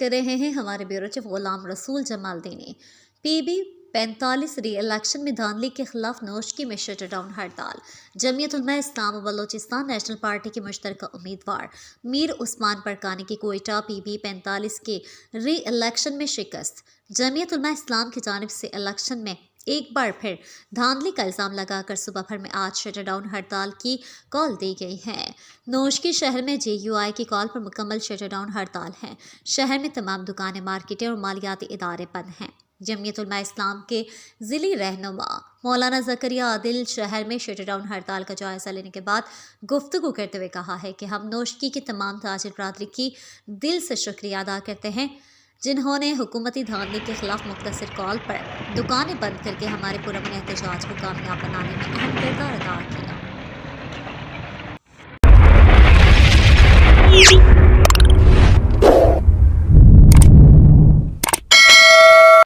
कर रहे हैं हमारे ब्यूरो चीफ गुलाम रसूल जमालदीन ने। PB 45 री इलेक्शन में धांधली के खिलाफ नोशकी में शटरडाउन हड़ताल। जमयीत उलमा-ए-इस्लाम बलोचिस्तान नेशनल पार्टी के मुश्तरकः उम्मीदवार मीर उस्मान परकानी की कोयटा PB 45 के री इलेक्शन में शिकस्त। जमयीत उलमा-ए-इस्लाम की जानिब से इलेक्शन में एक बार फिर धांधली का इल्ज़ाम लगाकर सुबह भर में आज शटरडाउन हड़ताल की कॉल दी गई है। नोशकी शहर में JUI की कॉल पर मुकम्मल शटरडाउन हड़ताल है। शहर में तमाम दुकानें, मार्केटें और मालियाती इदारे बंद हैं। जमयीत उलमा-ए-इस्लाम के ज़िली रहनुमा मौलाना ज़करिया आदिल शहर में शटरडाउन हड़ताल का जायज़ा लेने के बाद गुफ्तगू करते हुए कहा है कि हम नोशकी की तमाम ताजिर बरादरी की दिल से शुक्रिया अदा करते हैं, जिन्होंने हुकूमती धांधली के खिलाफ मुख्तसर कॉल पर दुकानें बंद करके हमारे पुरअमन एहतजाज को कामयाब बनाने में अहम किरदार अदा किया।